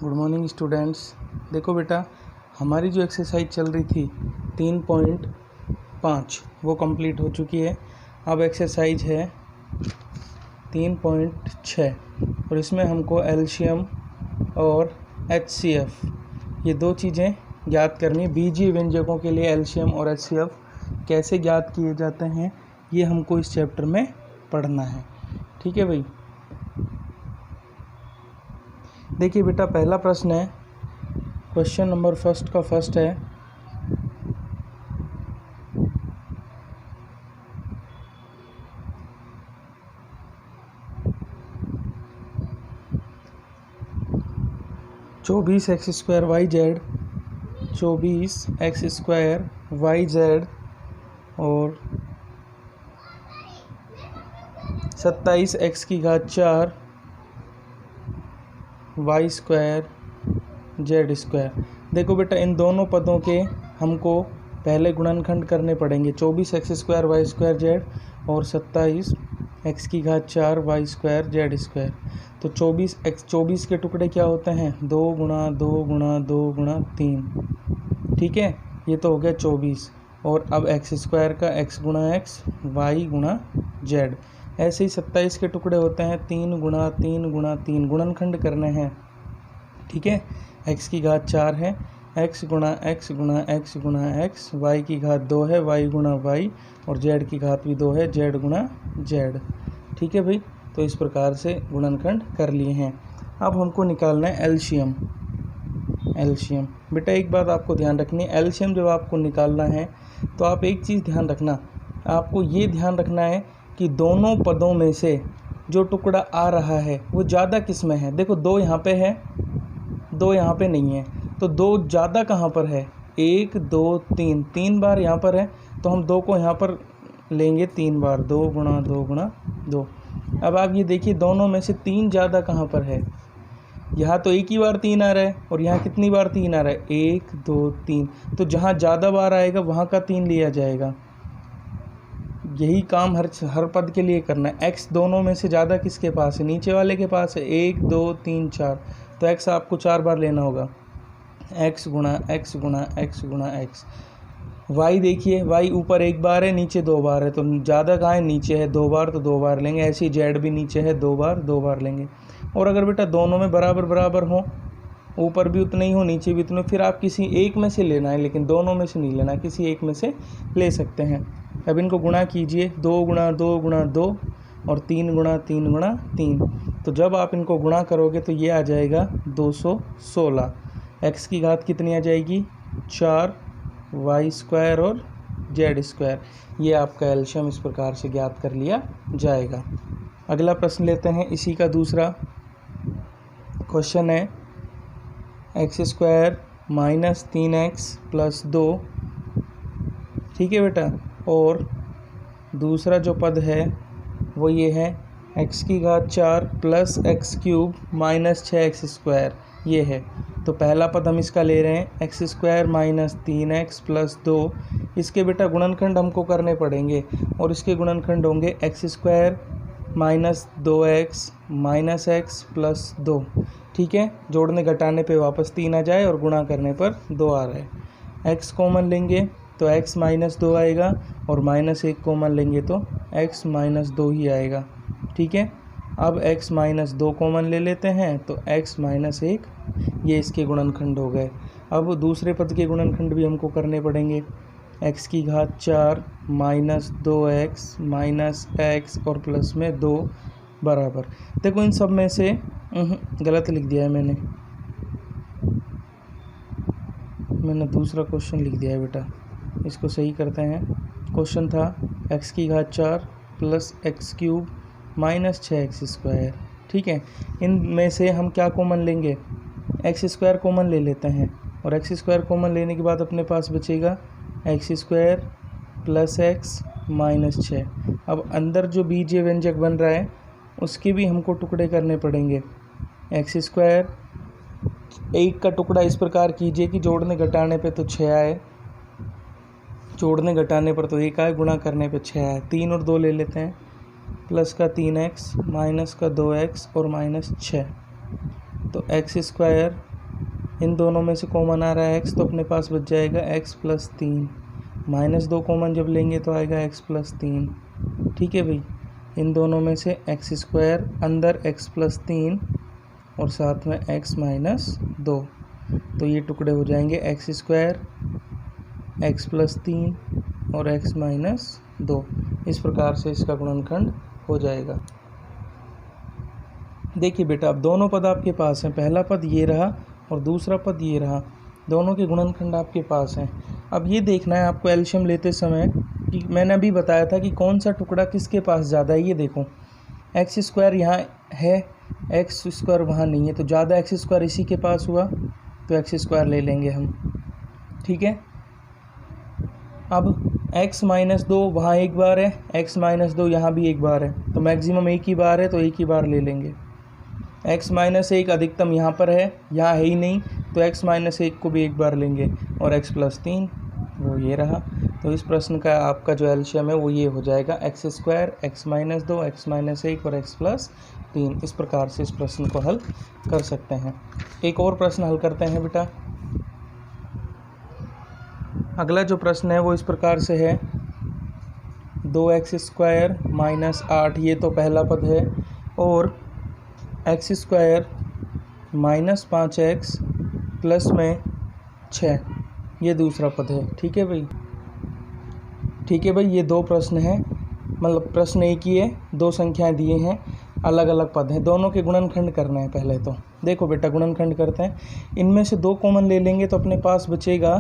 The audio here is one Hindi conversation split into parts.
Good morning students. देखो बेटा, हमारी जो एक्सरसाइज चल रही थी 3.5 वो कंप्लीट हो चुकी है। अब एक्सरसाइज है 3.6 और इसमें हमको एलसीएम और एचसीएफ ये दो चीज़ें ज्ञात करनी है। बीजीय व्यंजकों के लिए एलसीएम और एचसीएफ कैसे ज्ञात किए जाते हैं ये हमको इस चैप्टर में पढ़ना है। ठीक है भाई। देखिए बेटा, पहला प्रश्न है, क्वेश्चन नंबर फर्स्ट का फर्स्ट है, चौबीस एक्स स्क्वायर वाई जेड और 27 एक्स की घात 4 वाई स्क्वायर जेड स्क्वायर। देखो बेटा, इन दोनों पदों के हमको पहले गुणनखंड करने पड़ेंगे। 24 x square y square z और 27 एक्स की घात 4 वाई स्क्वायर जेड स्क्वायर। तो 24 के टुकड़े क्या होते हैं? 2 गुणा 2 गुणा 2 गुणा 3। ठीक है, ये तो हो गया 24। और अब एक्स स्क्वायर का x गुणा एक्स वाई गुणा जेड। ऐसे ही 27 के टुकड़े होते हैं 3 गुणा 3 गुणा 3, गुणनखंड करने हैं। ठीक है, x की घात 4 है, x गुणा x गुणा x गुणा x, y की घात 2 है, y गुणा y और z की घात भी 2 है, z गुणा z। ठीक है भाई, तो इस प्रकार से गुणनखंड कर लिए हैं। अब हमको निकालना है एलसीएम। बेटा एक बात आपको ध्यान रखनी है, एलसीएम जब आपको निकालना है तो आप एक चीज़ ध्यान रखना, आपको ये ध्यान रखना है कि दोनों पदों में से जो टुकड़ा आ रहा है वो ज़्यादा किस में है। देखो 2 यहाँ पे है, 2 यहाँ पे नहीं है, तो 2 ज़्यादा कहाँ पर है? 1 2 3, 3 बार यहाँ पर है, तो हम 2 को यहाँ पर लेंगे 3 बार, 2 गुणा 2 गुणा 2। अब आप ये देखिए, दोनों में से 3 ज़्यादा कहाँ पर है? यहाँ तो एक ही बार 3 आ रहा है और यहाँ कितनी बार 3 आ रहा है? 1 2 3। तो जहाँ ज़्यादा बार आएगा वहाँ का 3 लिया जाएगा। यही काम हर पद के लिए करना है। x दोनों में से ज़्यादा किसके पास है? नीचे वाले के पास है। 1 2 3 4, तो x आपको 4 बार लेना होगा। x गुणा x गुणा x गुणा x। y देखिए, y ऊपर 1 बार है, नीचे 2 बार है, तो ज़्यादा कहाँ है? नीचे है 2 बार, तो 2 बार लेंगे। ऐसे ही z भी नीचे है 2 बार लेंगे। और अगर बेटा दोनों में बराबर हो, ऊपर भी उतने ही हो नीचे भी उतने, फिर आप किसी एक में से लेना है, लेकिन दोनों में से नहीं लेना, किसी एक में से ले सकते हैं। अब इनको गुणा कीजिए, 2 गुणा 2 गुणा 2 और 3 गुणा 3 गुणा 3। तो जब आप इनको गुणा करोगे तो ये आ जाएगा 216। एक्स की घात कितनी आ जाएगी? 4 वाई स्क्वायर और जेड स्क्वायर। ये आपका एलसीएम इस प्रकार से ज्ञात कर लिया जाएगा। अगला प्रश्न लेते हैं, इसी का दूसरा क्वेश्चन है, x square minus 3x plus 2। ठीक है बेटा, और दूसरा जो पद है वो ये है x की घात 4 plus x cube minus 6x square, ये है। तो पहला पद हम इसका ले रहे हैं, x square minus 3x plus 2। इसके बेटा गुणनखंड हमको करने पड़ेंगे और इसके गुणनखंड होंगे x square minus 2x minus x plus 2। ठीक है, जोड़ने घटाने पे वापस 3 आ जाए और गुणा करने पर 2 आ रहा है। x कॉमन लेंगे तो x माइनस 2 आएगा और माइनस 1 कॉमन लेंगे तो x माइनस 2 ही आएगा। ठीक है, अब x माइनस 2 कॉमन ले लेते हैं तो x माइनस 1, ये इसके गुणनखंड हो गए। अब दूसरे पद के गुणनखंड भी हमको करने पड़ेंगे। x की घात 4 माइनस 2x माइनस x और प्लस में 2 बराबर। देखो इन सब में से गलत लिख दिया है मैंने दूसरा क्वेश्चन लिख दिया है बेटा, इसको सही करते हैं। क्वेश्चन था x की घात 4 plus x cube minus 6x square. ठीक है, इनमें से हम क्या कॉमन लेंगे? एक्स स्क्वायर कॉमन ले लेते हैं और एक्स स्क्वायर कॉमन लेने के बाद अपने पास बचेगा x square plus x minus 6। अब अंदर जो बीजीय व्यंजक बन रहा है उसके भी हमको टुकड़े करने पड़ेंगे। एक्स स्क्वायर, एक का टुकड़ा इस प्रकार कीजिए कि जोड़ने घटाने पे तो 6 आए, जोड़ने घटाने पर तो 1 आए, गुणा करने पे 6 आए। 3 और 2 ले लेते हैं, प्लस का 3x माइनस का 2x और माइनस 6। तो एक्स स्क्वायर इन दोनों में से कॉमन आ रहा है x, तो अपने पास बच जाएगा x प्लस 3। -2 कॉमन जब लेंगे तो आएगा x प्लस 3। ठीक है भाई, इन दोनों में से x स्क्वायर अंदर x प्लस 3 और साथ में x माइनस 2, तो ये टुकड़े हो जाएंगे x स्क्वायर, x प्लस 3 और x माइनस 2। इस प्रकार से इसका गुणनखंड हो जाएगा। देखिए बेटा, अब दोनों पद आपके पास हैं, पहला पद ये रहा और दूसरा पद ये रहा, दोनों के गुणनखंड आपके पास हैं। अब ये देखना है आपको एलसीएम लेते समय कि मैंने अभी बताया था कि कौन सा टुकड़ा किसके पास ज़्यादा है। ये देखो, एक्स स्क्वायर यहाँ है, एक्स स्क्वायर वहाँ नहीं है, तो ज़्यादा एक्स स्क्वायर इसी के पास हुआ, तो एक्स स्क्वायर ले लेंगे हम। ठीक है, अब x माइनस 2 वहाँ एक बार है, x माइनस 2 यहाँ भी एक बार है, तो मैक्सिमम एक ही बार है, तो एक ही बार ले लेंगे। x माइनस 1 अधिकतम यहाँ पर है, यहाँ है ही नहीं, तो x माइनस 1 को भी एक बार लेंगे, और x प्लस 3 वो ये रहा। तो इस प्रश्न का आपका जो एलसीएम है वो ये हो जाएगा x square, x minus 2, x minus 1 और x प्लस 3। इस प्रकार से इस प्रश्न को हल कर सकते हैं। एक और प्रश्न हल करते हैं बेटा। अगला जो प्रश्न है वो इस प्रकार से है, 2x स्क्वायर माइनस 8, ये तो पहला पद है, और x square minus 5x plus में 6, ये दूसरा पद है। ठीक है भाई, ठीक है भाई, ये दो प्रश्न हैं, मतलब प्रश्न एक ही है, दो संख्याएं दिए हैं, अलग अलग पद हैं, दोनों के गुणनखंड करना है। पहले तो देखो बेटा, गुणनखंड करते हैं। इनमें से 2 कॉमन ले लेंगे तो अपने पास बचेगा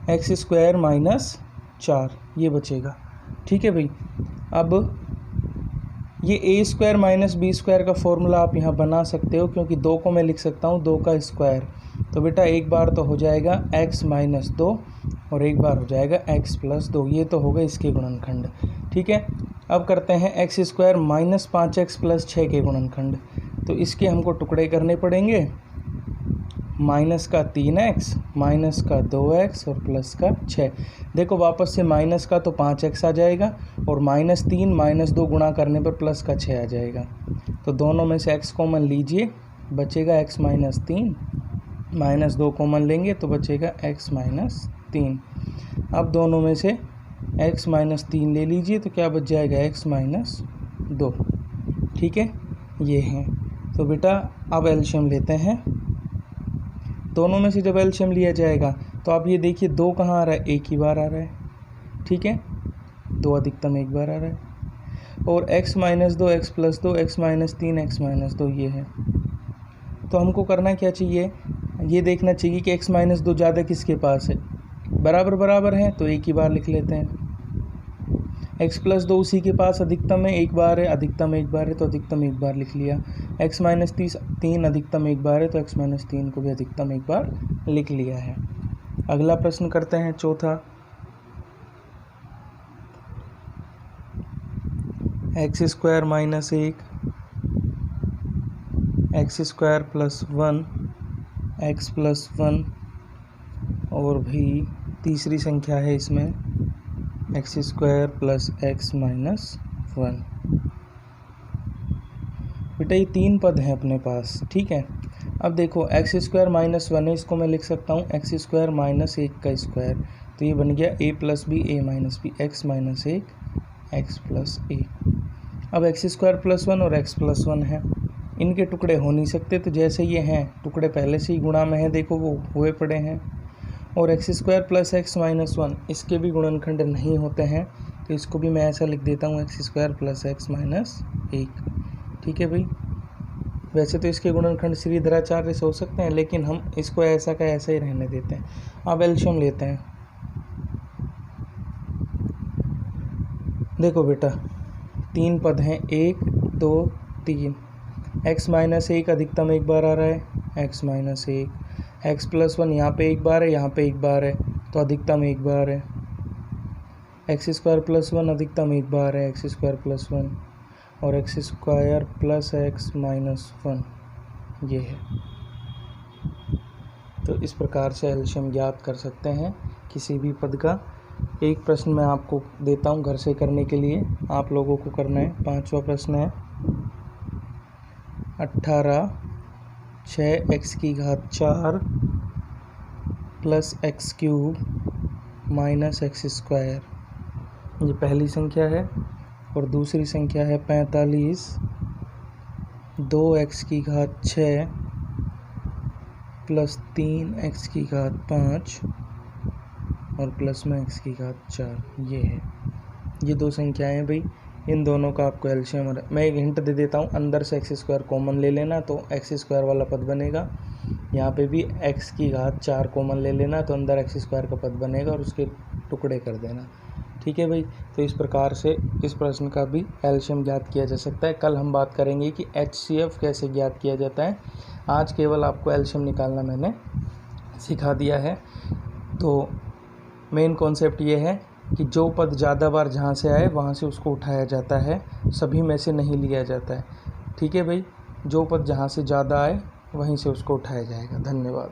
एक्स स्क्वायर माइनस 4, ये बचेगा। ठीक है भाई, अब ये ए स्क्वायर माइनस बी स्क्वायर का फॉर्मूला आप यहाँ बना सकते हो, क्योंकि 2 को मैं लिख सकता हूँ 2 का स्क्वायर। तो बेटा एक बार तो हो जाएगा x माइनस 2 और एक बार हो जाएगा x प्लस 2, ये तो होगा इसके गुणनखंड। ठीक है, अब करते हैं x square minus 5x plus 6 के गुणनखंड। तो इसके हमको टुकड़े करने पड़ेंगे, माइनस का 3x, माइनस का 2x और प्लस का 6। देखो वापस से माइनस का तो 5x आ जाएगा, और -3 -2 गुणा करने पर प्लस का 6 आ जाएगा। तो दोनों में से x कॉमन लीजिए, बचेगा x माइनस 3, -2 कॉमन लेंगे तो बचेगा x माइनस 3। अब दोनों में से x माइनस 3 ले लीजिए, तो क्या बच जाएगा x माइनस 2। ठीक है, ये है। तो बेटा अब एलसीएम लेते हैं। दोनों में से जब एलसीएम लिया जाएगा तो आप ये देखिए, 2 कहाँ आ रहा है, एक ही बार आ रहा है। ठीक है, 2 अधिकतम एक बार आ रहा है, और x minus 2, x plus 2, x minus 3, x minus 2 ये है। तो हमको करना क्या चाहिए, ये देखना चाहिए कि x माइनस 2 ज़्यादा किसके पास है, बराबर बराबर है, तो एक ही बार लिख लेते हैं। x प्लस 2 उसी के पास अधिकतम है, एक बार है, अधिकतम एक बार है, तो अधिकतम एक बार लिख लिया। x माइनस 3 अधिकतम एक बार है, तो x माइनस 3 को भी अधिकतम एक बार लिख लिया है। अगला प्रश्न करते हैं, चौथा। X square minus 1, x square plus 1, X plus 1, और भी तीसरी संख्या है इसमें x square plus x minus 1। बेटा ये 3 पद हैं अपने पास। ठीक है, अब देखो एक्स स्क्वायर माइनस 1 है, इसको मैं लिख सकता हूँ एक्स स्क्वायर माइनस 1 का स्क्वायर, तो ये बन गया a plus B A minus B, X minus 1 X plus A. अब एक्स स्क्वायर प्लस 1 और एक्स प्लस 1 है, इनके टुकड़े हो नहीं सकते, तो जैसे ये हैं टुकड़े पहले से ही गुणा में हैं, देखो वो हुए पड़े हैं। और x square plus x minus 1, इसके भी गुणनखंड नहीं होते हैं, तो इसको भी मैं ऐसा लिख देता हूँ x square plus x minus 1। ठीक है भाई, वैसे तो इसके गुणनखंड श्रीधराचार्य से हो सकते हैं, लेकिन हम इसको ऐसा का ऐसा ही रहने देते हैं। अब एलसीएम लेते हैं। देखो बेटा 3 पद हैं, 1 2 3। x माइनस 1 अधिकतम एक बार आ रहा है, x माइनस 1, एक्स प्लस 1 यहाँ पे एक बार है, यहाँ पे एक बार है, तो अधिकतम एक बार है। एक्स स्क्वायर प्लस 1 अधिकतम एक बार है, एक्स स्क्वायर प्लस 1, और x square plus x minus 1 ये है। तो इस प्रकार से एलसीएम ज्ञात कर सकते हैं किसी भी पद का। एक प्रश्न मैं आपको देता हूँ घर से करने के लिए, आप लोगों को करना है। 5वां प्रश्न है, 18 6x की घात 4 plus x cube minus x square, ये पहली संख्या है। और दूसरी संख्या है 45 2x की घात 6 प्लस 3x की घात 5 और प्लस में x की घात 4। ये है, ये दो संख्याएं हैं भाई। इन दोनों का आपको एलसीएम, मैं एक हिंट दे देता हूँ, अंदर से एक्स स्क्वायर कॉमन ले लेना तो एक्स स्क्वायर वाला पद बनेगा। यहाँ पे भी x की घात 4 कॉमन ले लेना तो अंदर एक्स स्क्वायर का पद बनेगा और उसके टुकड़े कर देना। ठीक है भाई, तो इस प्रकार से इस प्रश्न का भी एलसीएम ज्ञात किया जा सकता है। कल हम बात करेंगे कि एचसीएफ कैसे ज्ञात किया जाता है। आज केवल आपको एलसीएम निकालना मैंने सिखा दिया है। तो मेन कॉन्सेप्ट ये है कि जो पद ज़्यादा बार जहाँ से आए वहाँ से उसको उठाया जाता है, सभी में से नहीं लिया जाता है। ठीक है भाई, जो पद जहाँ से ज़्यादा आए वहीं से उसको उठाया जाएगा। धन्यवाद।